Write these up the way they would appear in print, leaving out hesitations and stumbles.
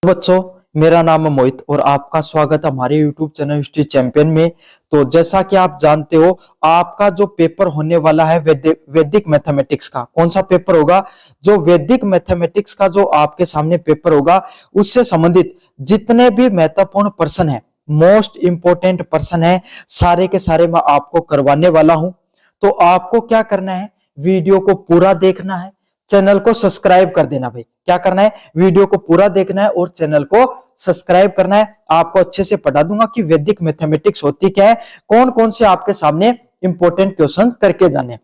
बच्चों, मेरा नाम है मोहित और आपका स्वागत है हमारे YouTube चैनल हिस्ट्री चैंपियन में। तो जैसा कि आप जानते हो, आपका जो पेपर होने वाला है वैदिक मैथमेटिक्स का, कौन सा पेपर होगा? जो वैदिक मैथमेटिक्स का जो आपके सामने पेपर होगा, उससे संबंधित जितने भी महत्वपूर्ण प्रश्न है, मोस्ट इंपोर्टेंट प्रश्न है, सारे के सारे मैं आपको करवाने वाला हूं। तो आपको क्या करना है, वीडियो को पूरा देखना है, चैनल को सब्सक्राइब कर देना। भाई क्या करना है, वीडियो को पूरा देखना है और चैनल को सब्सक्राइब करना है। आपको अच्छे से पढ़ा दूंगा कि वैदिक मैथमेटिक्स होती क्या है, कौन कौन से आपके सामने इंपॉर्टेंट क्वेश्चन करके जाने।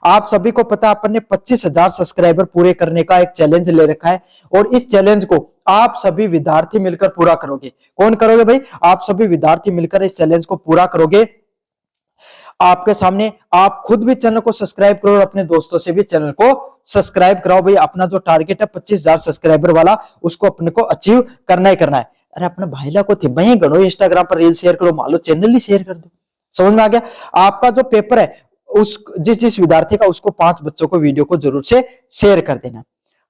आप सभी को पता है, अपन ने 25,000 सब्सक्राइबर पूरे करने का एक चैलेंज ले रखा है और इस चैलेंज को आप सभी विद्यार्थी मिलकर पूरा करोगे। कौन करोगे भाई? आप सभी विद्यार्थी मिलकर इस चैलेंज को पूरा करोगे। आपके सामने आप खुद भी चैनल को सब्सक्राइब करो और अपने दोस्तों से भी चैनल को सब्सक्राइब कराओ। भाई अपना जो टारगेट है 25,000 सब्सक्राइबर वाला, उसको अपने को अचीव करना ही करना है। अरे अपने भाईला को थे वहीं गणो, इंस्टाग्राम पर रील शेयर करो, मान लो चैनल ही शेयर कर दो। समझ में आ गया? आपका जो पेपर है उस जिस विद्यार्थी का, उसको 5 बच्चों को वीडियो को जरूर से शेयर कर देना।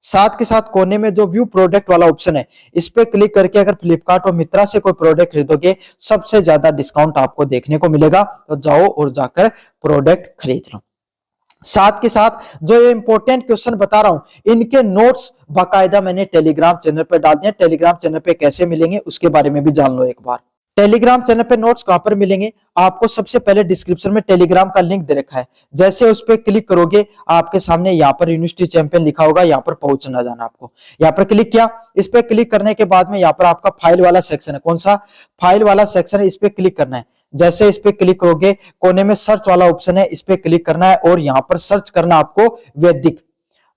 साथ के साथ कोने में जो व्यू प्रोडक्ट वाला ऑप्शन है, इस पे क्लिक करके अगर फ्लिपकार्ट और मित्रा से कोई प्रोडक्ट खरीदोगे, सबसे ज्यादा डिस्काउंट आपको देखने को मिलेगा। तो जाओ और जाकर प्रोडक्ट खरीद लो। साथ के साथ जो ये इंपॉर्टेंट क्वेश्चन बता रहा हूं, इनके नोट्स बाकायदा मैंने टेलीग्राम चैनल पे डाल दिए। टेलीग्राम चैनल पे कैसे मिलेंगे उसके बारे में भी जान लो एक बार। टेलीग्राम चैनल पे नोट्स कहां पर मिलेंगे? आपको सबसे पहले डिस्क्रिप्शन में टेलीग्राम का लिंक दे रखा है। जैसे उस पर क्लिक करोगे, आपके सामने यहाँ पर यूनिवर्सिटी चैंपियन लिखा होगा, यहाँ पर पहुंचना जाना आपको। यहाँ पर क्लिक किया, इस पे क्लिक करने के बाद में यहाँ पर आपका फाइल वाला सेक्शन है। कौन सा फाइल वाला सेक्शन है? इस पे क्लिक करना है। जैसे इस पे क्लिक करोगे, कोने में सर्च वाला ऑप्शन है, इस पे क्लिक करना है और यहाँ पर सर्च करना आपको वैदिक,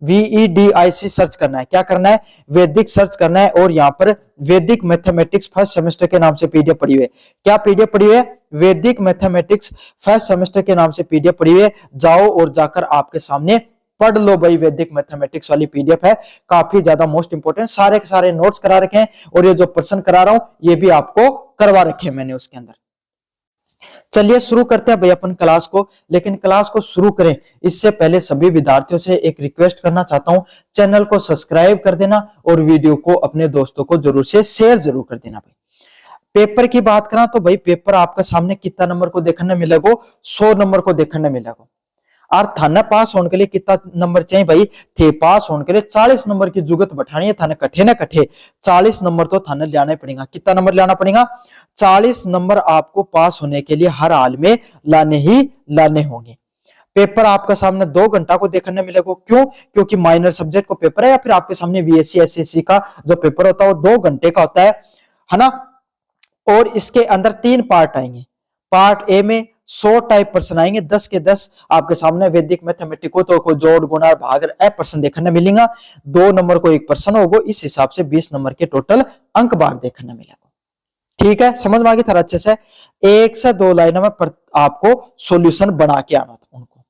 VEDIC सर्च करना है। क्या करना है? वैदिक सर्च करना है और यहाँ पर वैदिक मैथमेटिक्स फर्स्ट सेमेस्टर के नाम से पीडीएफ पड़ी हुई है। क्या पीडीएफ पड़ी हुई है? वैदिक मैथमेटिक्स फर्स्ट सेमेस्टर के नाम से पीडीएफ पड़ी हुई है। जाओ और जाकर आपके सामने पढ़ लो भाई। वैदिक मैथमेटिक्स वाली पीडीएफ है, काफी ज्यादा मोस्ट इंपोर्टेंट, सारे के सारे नोट्स करा रखे हैं और ये जो प्रश्न करा रहा हूं ये भी आपको करवा रखे हैं मैंने उसके अंदर। चलिए शुरू करते हैं भाई अपन क्लास को। लेकिन क्लास को शुरू करें इससे पहले सभी विद्यार्थियों से एक रिक्वेस्ट करना चाहता हूं, चैनल को सब्सक्राइब कर देना और वीडियो को अपने दोस्तों को जरूर से शेयर जरूर कर देना। भाई पेपर की बात करा तो भाई पेपर आपके सामने कितना नंबर को देखने मिलेगा? 100 नंबर को देखने मिलेगा। और थाने पास होने के लिए कितना नंबर चाहिए भाई? थे पास होने के लिए 40 नंबर की जुगत बैठानी है थाने, कट्ठे ना कट्ठे 40 नंबर तो थाने लाना पड़ेगा। कितना नंबर लाना पड़ेगा? 40 नंबर आपको पास होने के लिए हर हाल में लाने ही लाने होंगे। पेपर आपके सामने 2 घंटा को देखने मिलेगा। क्यों? क्योंकि माइनर सब्जेक्ट को पेपर है या फिर आपके सामने VSC SSC का जो पेपर होता है वो 2 घंटे का होता है ना। और इसके अंदर 3 पार्ट आएंगे। पार्ट ए में 100 टाइप प्रश्न आएंगे, 10 के 10 आपके सामने वैदिक मैथमेटिक्स को तो कोई जोड़ गुणा भाग प्रश्न देखने मिलेगा। 2 नंबर को एक प्रश्न होगा, इस हिसाब से 20 नंबर के टोटल अंक बार देखने मिलेगा। ठीक है, समझ में आ गई था अच्छे से? 1 से 2 लाइनों में आपको सॉल्यूशन बना के आना था उनको।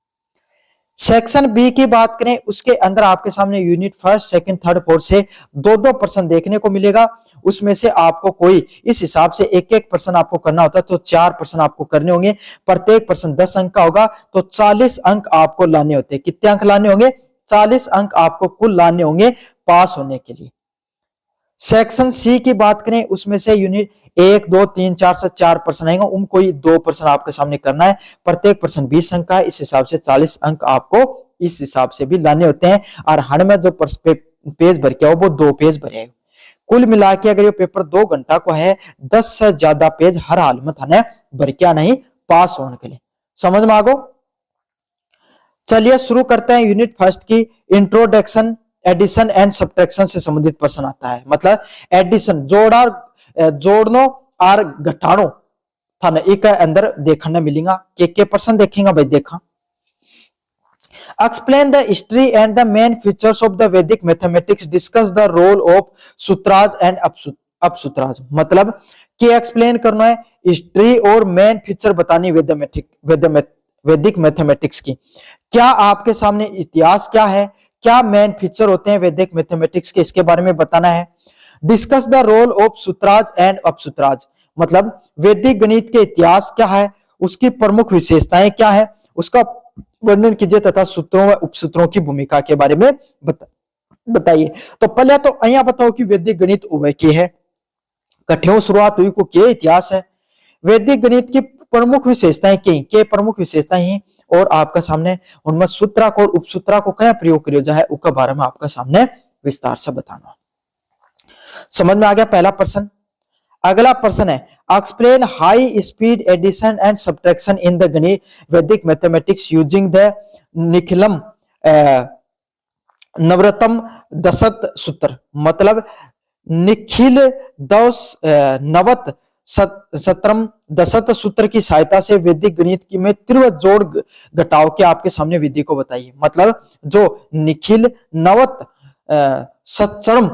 सेक्शन बी की बात करें, उसके अंदर आपके सामने unit first second third fourth से 2-2 प्रश्न देखने को मिलेगा। उसमें से आपको कोई इस हिसाब से एक प्रश्न आपको करना होता है, तो 4 प्रश्न आपको करने होंगे। प्रत्येक प्रश्न 10 अंक का होगा, तो 40 अंक आपको लाने होते हैं। कितने अंक लाने होंगे? 40 अंक आपको कुल लाने होंगे पास होने के लिए। सेक्शन सी की बात करें, उसमें से यूनिट 1 2 3 4 से 4 प्रश्न आएंगे, उन कोई 2 प्रश्न आपके सामने करना है। प्रत्येक प्रश्न 20 अंक का है, इस हिसाब से 40 अंक आपको इस हिसाब से भी लाने होते हैं। और हर में जो पेज भर के हो वो 2 पेज भरे। कुल मिला के अगर ये पेपर 2 घंटा को है, 10 से ज्यादा पेज हर हाल में थाने भर के नहीं पास होने के लिए। समझ में आ गो? चलिए शुरू करते हैं यूनिट फर्स्ट की। इंट्रोडक्शन, एडिशन एंड सब्ट्रैक्शन से संबंधित प्रश्न आता है। मतलब एडिशन जोड़नो और घटानो थाने एक अंदर देखने मिलेगा। के प्रश्न देखेंगे भाई? देखा, explain the history and the main features of the Vedic mathematics, discuss the role of सूत्राज and अपसूत्राज। मतलब कि एक्सप्लेन करना है, हिस्ट्री और मेन फीचर बतानी वैदिक मैथमेटिक्स की। क्या आपके सामने इतिहास क्या है, क्या मेन फीचर होते हैं वैदिक मैथमेटिक्स के, इसके बारे में बताना है। Discuss the role of sutras and upasutras, मतलब वैदिक गणित के इतिहास क्या है, उसकी प्रमुख विशेषताएं क्या है, उसका वर्णन कीजिए तथा सूत्रों व उपसूत्रों की भूमिका के बारे में बताइए। तो पहले तो अहिया बताओ कि वैदिक गणित उभय के है, कठियों शुरुआत हुई को के इतिहास है, वैदिक गणित की प्रमुख विशेषताएं के प्रमुख विशेषताएं हैं, और आपका सामने उनमें सूत्रक और उपसूत्रक को क्या प्रयोग करियो जाए उसके बारे में आपका सामने विस्तार से बताना। समझ में आ गया पहला प्रश्न। अगला प्रश्न है explain high speed addition and subtraction in the ganit Vedic mathematics using the Nikhilam Navaratam Dashat sutra. मतलब निखिल दस नवत सत्रम दशत सूत्र की सहायता से वैदिक गणित की में तीव्र जोड़ घटाव के आपके सामने विधि को बताइए। मतलब जो निखिल नवत सत्रम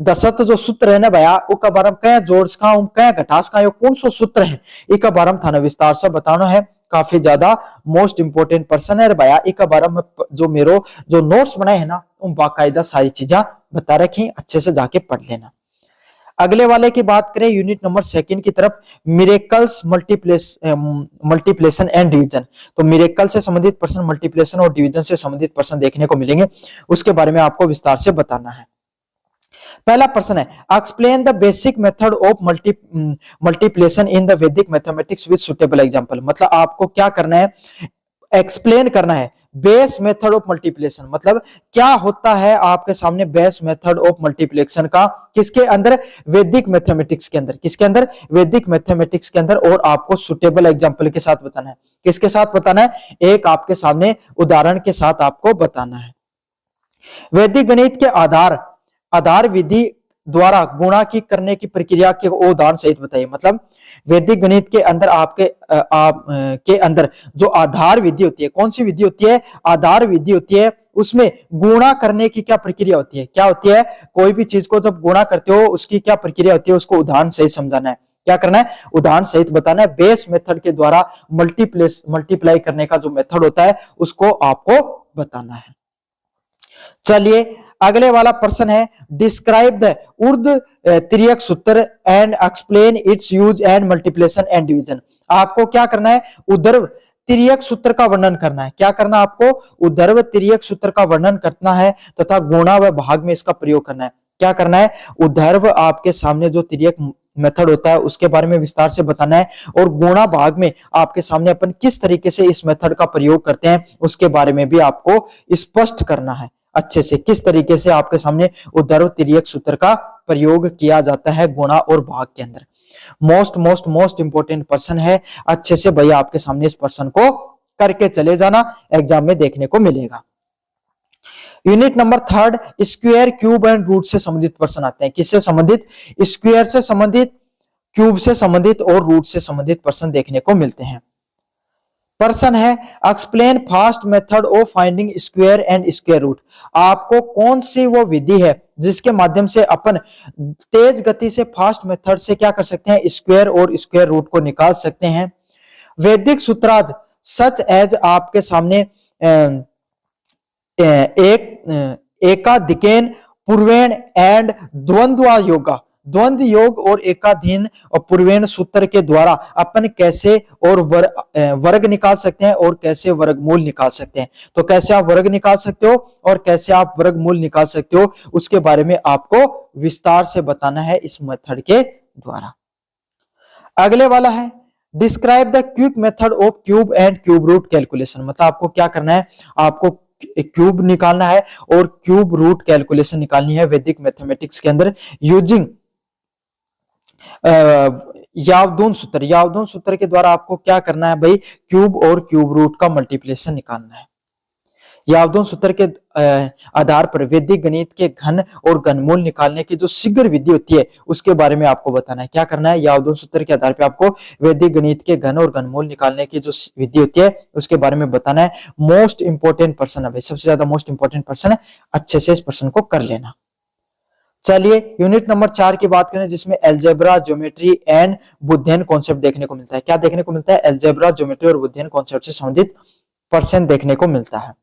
दशत जो सूत्र है ना भैया उसका बारे में क्या जोड़ का क्या घटास का कौन सा सूत्र है इसका बारे में थाना विस्तार से बताना है। काफी ज्यादा मोस्ट इंपोर्टेंट पर्सन है भैया। इसका बारे में जो मेरो जो नोट्स बनाए है ना उन बाकायदा सारी चीजें बता रखी, अच्छे से जाके पढ़ लेना। अगले वाले की बात करें यूनिट नंबर 2 की तरफ, मिरेकल्स मल्टीप्लेशन एंड डिवीजन। तो मिरेकल से संबंधित प्रश्न, मल्टीप्लेशन और डिवीजन से संबंधित प्रश्न देखने को मिलेंगे, उसके बारे में आपको विस्तार से बताना है। पहला प्रश्न है explain the basic method of multiplication in the वैदिक मैथमेटिक्स विद सुटेबल एग्जांपल। मतलब आपको क्या करना है, एक्सप्लेन करना है बेस मेथड ऑफ मल्टीप्लिकेशन। मतलब क्या होता है आपके सामने बेस मेथड ऑफ मल्टीप्लिकेशन का, किसके अंदर, वैदिक मैथमेटिक्स के अंदर। किसके अंदर, वैदिक मैथमेटिक्स के अंदर। और आपको सुटेबल एग्जांपल के साथ बताना है। किसके साथ बताना है, एक आपके सामने उदाहरण के साथ आपको बताना है। वैदिक गणित के आधार विधि द्वारा गुणा की करने की प्रक्रिया के उदाहरण सहित बताइए। मतलब वैदिक गणित के अंदर के अंदर जो आधार विधि होती है, कौन सी विधि होती है, आधार विधि होती है, उसमें गुणा करने की क्या प्रक्रिया होती है, क्या होती है, कोई भी चीज को जब गुणा करते हो उसकी क्या प्रक्रिया होती है, उसको उदाहरण सहित समझाना है। क्या करना है, उदाहरण सहित बताना है। बेस मेथड के द्वारा मल्टीप्लाई करने का जो मेथड होता है उसको आपको बताना है। चलिए अगले वाला प्रश्न है डिस्क्राइब द उर्द तिर्यक सूत्र and explain it's use and multiplication and division. आपको क्या करना है, उर्ध्व तिर्यक सूत्र का वर्णन करना है। क्या करना आपको, उर्ध्व तिर्यक सूत्र का वर्णन करना है तथा गुणा व भाग में इसका प्रयोग करना है। क्या करना है, उर्ध्व आपके सामने जो तिर्यक मेथड होता है उसके बारे में विस्तार से बताना है, और गुणा भाग में आपके सामने अपन किस तरीके से इस मेथड का प्रयोग करते हैं उसके बारे में भी आपको स्पष्ट करना है अच्छे से, किस तरीके से आपके सामने उर्ध्व तिर्यक सूत्र का प्रयोग किया जाता है गुणा और भाग के अंदर। मोस्ट इंपोर्टेंट पर्सन है, अच्छे से भैया आपके सामने इस पर्सन को करके चले जाना, एग्जाम में देखने को मिलेगा। Unit number 3 square, cube and root से संबंधित प्रश्न आते हैं। किससे संबंधित, स्क्वायर से संबंधित, क्यूब से संबंधित और रूट से संबंधित प्रश्न देखने को मिलते हैं। प्रश्न है explain fast method of finding square and square root. आपको कौन सी वो विधि है जिसके माध्यम से अपन तेज गति से फास्ट मेथड से क्या कर सकते हैं, स्क्वायर और स्क्वायर रूट को निकाल सकते हैं। वैदिक सूत्राज सच एज आपके सामने एकाधिकेन, पूर्वेण एंड द्वंद्व योगा, द्वंद्व योग और एकाधीन और पूर्वेण सूत्र के द्वारा अपन कैसे और वर्ग निकाल सकते हैं और कैसे वर्गमूल निकाल सकते हैं। तो कैसे आप वर्ग निकाल सकते हो और कैसे आप वर्गमूल निकाल सकते हो उसके बारे में आपको विस्तार से बताना है इस मेथड के द्वारा। अगले वाला है describe the quick method of cube and cube root calculation. मतलब आपको क्या करना है, आपको क्यूब निकालना है और क्यूब रूट कैलकुलेशन निकालनी है वैदिक मैथमेटिक्स के अंदर यूजिंग यावदून सूत्र के द्वारा आपको क्या करना है भाई, क्यूब और क्यूब रूट का मल्टीप्लिकेशन निकालना है। यावदून सूत्र के आधार पर वैदिक गणित के घन और घनमूल निकालने की जो शीघ्र विधि होती है उसके बारे में आपको बताना है। क्या करना है, यावदून सूत्र के आधार पर आपको वैदिक गणित के घन और घनमूल निकालने की जो विधि होती है उसके बारे में बताना है। मोस्ट इंपोर्टेंट पर्सन है भाई, सबसे ज्यादा मोस्ट इंपोर्टेंट पर्सन है, अच्छे से इस पर्सन को कर लेना। चलिए यूनिट नंबर 4 की बात करें जिसमें अलजेब्रा, ज्योमेट्री एंड बुद्धियन कॉन्सेप्ट देखने को मिलता है। क्या देखने को मिलता है, अलजेब्रा, ज्योमेट्री और बुद्धियन कॉन्सेप्ट से संबंधित पर्सन देखने को मिलता है।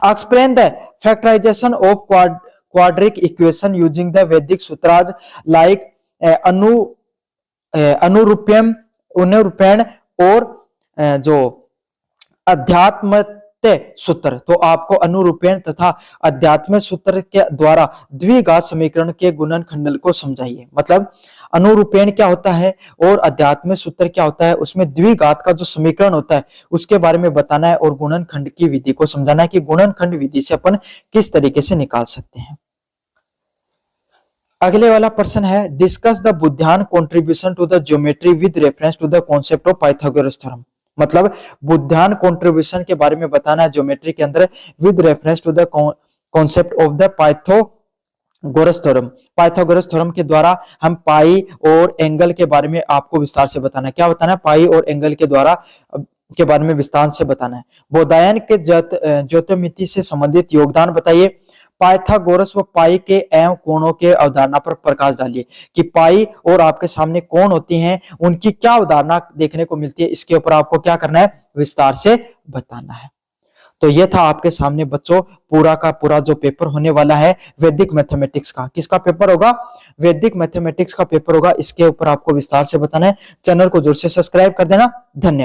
Explain the factorization of quadratic equation using the Vedic sutras like अनुरूप्यम, अनुरूपेण और जो अध्यात्म प्रत्यय सूत्र, तो आपको अनुरूपेण तथा अध्यात्म सूत्र के द्वारा द्विघात समीकरण के गुणनखंड को समझाइए। मतलब अनुरूपेण क्या होता है और अध्यात्म सूत्र क्या होता है, उसमें द्विघात का जो समीकरण होता है उसके बारे में बताना है और गुणनखंड की विधि को समझाना है कि गुणनखंड विधि से अपन किस तरीके से निकाल सकते हैं। अगले वाला प्रश्न है, discuss the Baudhayana contribution to the geometry with reference to the concept of Pythagoras theorem. मतलब बुद्धियान कॉन्ट्रीब्यूशन के बारे में बताना है ज्योमेट्री के अंदर with reference to the concept of the Pythagoras theorem. Pythagoras theorem के द्वारा हम पाई और एंगल के बारे में आपको विस्तार से बताना है। क्या बताना है? पाई और एंगल के द्वारा के बारे में विस्तार से बताना है। बोधायन के ज्योतिर्मिति से संबंधित योगदान बताइए। पाइथागोरस व पाई के एवं कोणों के अवधारणा पर प्रकाश डालिए कि पाई और आपके सामने कोण होती हैं, उनकी क्या अवधारणा देखने को मिलती है, इसके ऊपर आपको क्या करना है? विस्तार से बताना है। तो ये था आपके सामने बच्चों पूरा का पूरा जो पेपर होने वाला है वैदिक मैथमेटिक्स का। किसका पेपर होगा? वैदिक मैथमेटिक्स का पेपर होगा। इसके ऊपर आपको विस्तार से बताना है। चैनल को जोर से सब्सक्राइब कर देना। धन्यवाद।